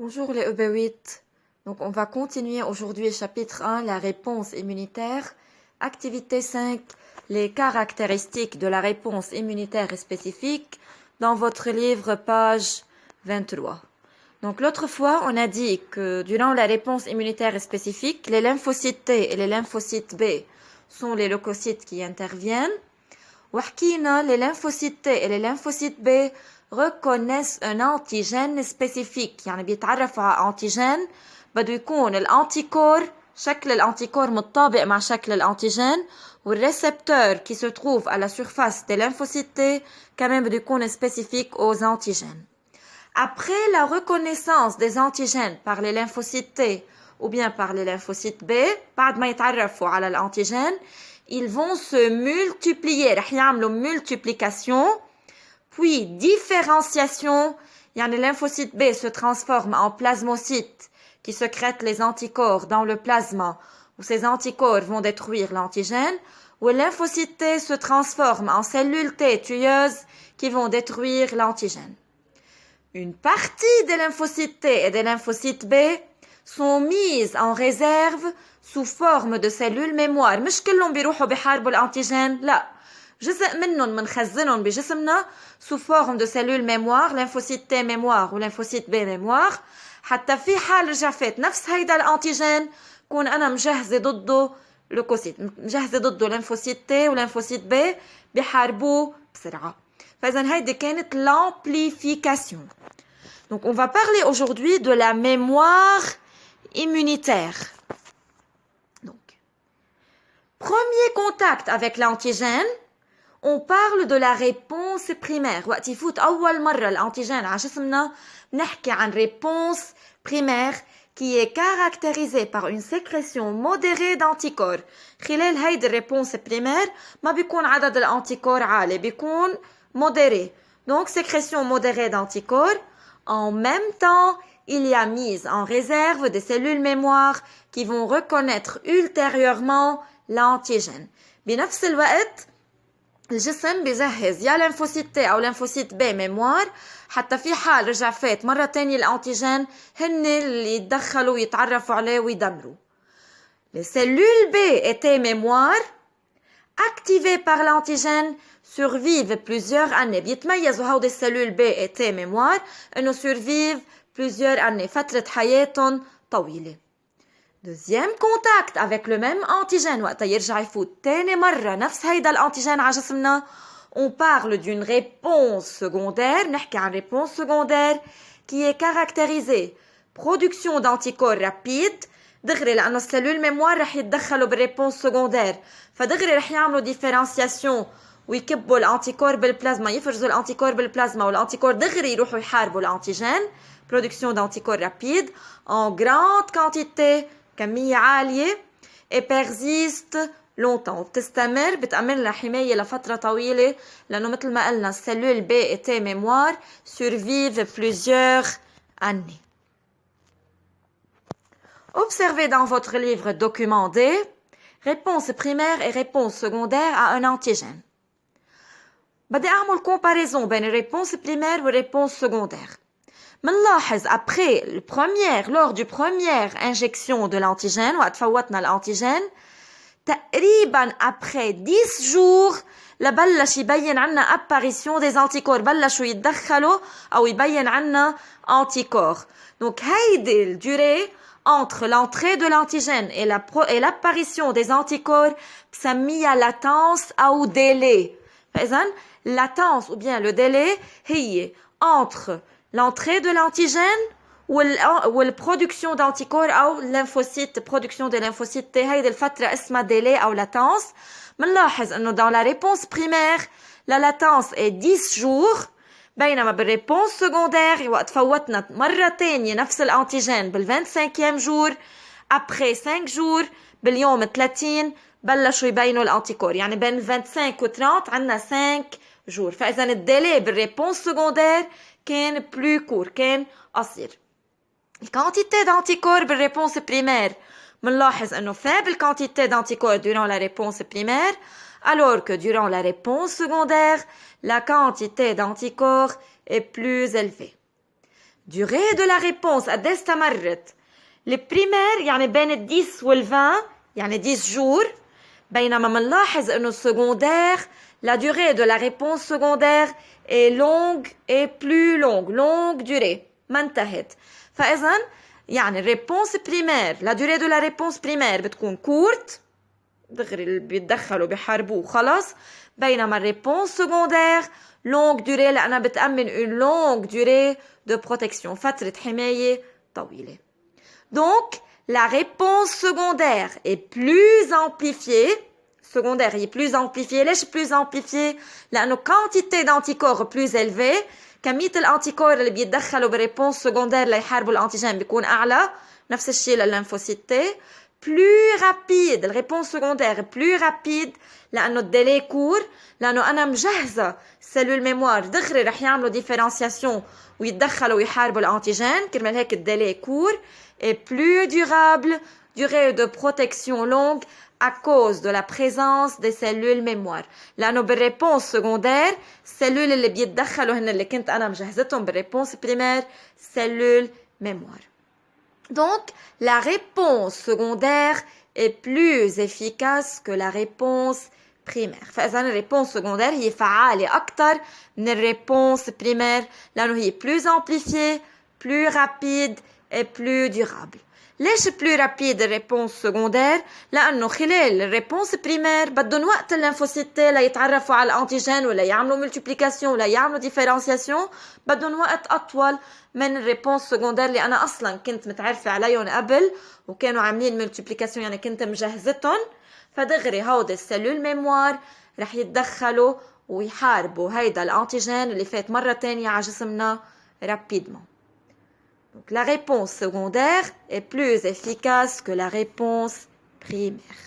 Bonjour les EB8. Donc on va continuer aujourd'hui chapitre 1, la réponse immunitaire. Activité 5, les caractéristiques de la réponse immunitaire spécifique dans votre livre page 23. Donc l'autre fois, on a dit que durant la réponse immunitaire spécifique, les lymphocytes T et les lymphocytes B sont les leucocytes qui interviennent. وحكينا les lymphocytes T et les lymphocytes B reconnaissent un antigène spécifique يعني بيتعرفوا على antigène بده يكون الانتيكور شكل الانتيكور متطابق مع شكل الانتيجين والريسبتور qui se trouve à la surface des lymphocytes T كمان بده يكون spécifique aux antigènes. Après la reconnaissance des antigènes par les lymphocytes T ou bien par les lymphocytes B بعد ما يتعرفوا على الانتيجين ils vont se multiplier رح يعملوا multiplication puis différenciation يعني lymphocyte B se transforme en plasmocyte qui sécrète les anticorps dans le plasma où ces anticorps vont détruire l'antigène ou lymphocyte T se transforme en cellules T tueuses qui vont détruire l'antigène. Une partie des lymphocytes T et des lymphocytes B sont mises en réserve sous forme de cellules mémoire. مش كلهم بيروحوا بيحاربوا الانتيجين، لا. جزء منهم منخزنهم بجسمنا sous forme de cellules mémoire, lymphocyte T mémoire ou lymphocyte B mémoire. حتى في حال رجع فات نفس هيدا الانتيجين كون انا مجهزه ضده لوكوسيت، مجهزه ضده lymphocyte T و lymphocyte B بيحاربوه بسرعه. فاذا هيدي كانت l'amplification. Donc on va parler aujourd'hui de la mémoire immunitaire. Donc, premier contact avec l'antigène, on parle de la réponse primaire. وقت يفوت أول مرة الأنتيجين على جسمنا نحكي عن réponse primaire qui est caractérisée par une sécrétion modérée d'anticorps. خلال هيدي الريبونس primaire ما بيكون عدد الأنتيكور عالي، بيكون modéré. Donc sécrétion modérée d'anticorps. En même temps, il y a mise en réserve des cellules mémoire qui vont reconnaître ultérieurement l'antigène. بنفس الوقت الجسم بيجهز يا lymphocyte T أو lymphocyte B mémoire حتى في حال رجع فات مرة تانية الانتيجين هن اللي يتدخلوا ويتعرفوا عليه ويدمروا. Les cellules B et T mémoire activées par l'antigène survivent plusieurs années. بيتميزوا هودي السلول B et T mémoire انه survivent plusieurs années. فترة حياتهم طويلة. Deuxième contact avec le même antigène وقتا يرجع يفوت تاني مرة نفس هيدا الانتيجين على جسمنا. On parle d'une réponse secondaire. نحكي عن réponse secondaire qui est caractérisée production d'anticorps rapide. دغري لأنه السلول ميموار رح يتدخلوا بالريبونس سكوندير فدغري رح يعملوا ديفيرانسياسيون ويكبوا الانتيكور بالبلازما يفرزوا الانتيكور بالبلازما والانتيكور دغري يروحوا يحاربوا الانتيجين production d'anticorps rapide en grande quantité كمية عالية et persiste longtemps بتستمر بتأمن لها حماية لفترة طويلة لأنه مثل ما قلنا السلول B et T mémoire survivent plusieurs années. Observez dans votre livre document D, réponse primaire et réponse secondaire à un antigène. بدي أعمل comparaison بين الريبونس primaire والريبونس secondaire. منلاحظ après le première, lors du première injection de l'antigène وقت فوتنا الانتيجين تقريبا après 10 jours لبلش يبين عنا apparition des anticorps بلشوا يتدخلوا أو يبين عنا anticorps. Donc هيدي الدوري entre l'entrée de l'antigène et l'apparition des anticorps بسميها latence أو délai. فإذن latence ou bien le délai هي entre l'entrée de l'antigène ou la production d'anticorps أو lymphocytes, production de lymphocytes T. هيدي الفترة اسمها délai أو latence. منلاحظ إنه dans la réponse primaire la latence est 10 jours بينما بالريبونس سكوندير وقت فوتنا مرة تانية نفس الانتيجين بال25 جور après 5 jours باليوم 30 بلشوا يبينوا الانتيكور يعني بين 25 و 30 عنا 5 جور. فإذا الديلي بالريبونس سكوندير كان بلو كور كان قصير. الكانتيتي d'anticorps بالريبونس primaire منلاحظ انه faible quantité d'anticorps durant la réponse primaire alors que durant la réponse secondaire la quantité d'anticorps est plus élevée. durée de la réponse قد استمرت. البريمير يعني بين 10 وال20 يعني 10 jours. بينما منلاحظ انه السكوندير la durée de la réponse secondaire est longue et plus longue. Longue durée. ما انتهت. فإذا يعني الريبونس بريمير la durée de la réponse primaire بتكون كورت دغري اللي بيتدخلوا بيحاربوه خلص. بينما الريبونس secondaire longue durée لأنها بتأمن une longue durée de protection. فترة حماية طويلة. Donc, la réponse secondaire est plus amplifiée. Secondaire est plus amplifiée. ليش plus amplifiée؟ لأنه quantité d'anticorps plus élevée. كمية الانتيكور اللي بيتدخلوا بالريبونس secondaire ليحاربوا الانتيجين بيكون أعلى. نفس الشيء للليمفوسيت T. Plus rapide. الريبونس secondaire plus rapide لأنه الديلي كور. لأنه أنا مجهزة سيلول ميموار دغري رح يعملوا ديفيرنسياسيون ويتدخلوا ويحاربوا الانتيجين. كرمال هيك الديلي كور. Et plus durable, durée de protection longue à cause de la présence des cellules mémoire. لأنه بالريبونس secondaire, cellules اللي بيتدخلوا هن اللي كنت أنا مجهزتهم بالريبونس primaire, cellules mémoire. Donc, la réponse secondaire est plus efficace que la réponse primaire. فإذا الريبونس secondaire هي فعالة أكتر من الريبونس primaire لأنه هي plus amplifiée, plus rapide et plus durable. ليش plus rapide الريبونس secondaire؟ لأنه خلال الريبونس primaire بدهم وقت الليمفوسيت ليتعرفوا على الانتيجين ولا يعملوا multiplication ولا يعملوا differentiation. بدهم وقت أطول من الريبونس secondaire اللي أنا أصلا كنت متعرفة عليهم قبل وكانوا عاملين multiplication يعني كنت مجهزتهم. فدغري هودي السيلول ميموار رح يتدخلوا ويحاربوا هيدا الانتيجين اللي فات مرة تانية على جسمنا rapidement. Donc, la réponse secondaire est plus efficace que la réponse primaire.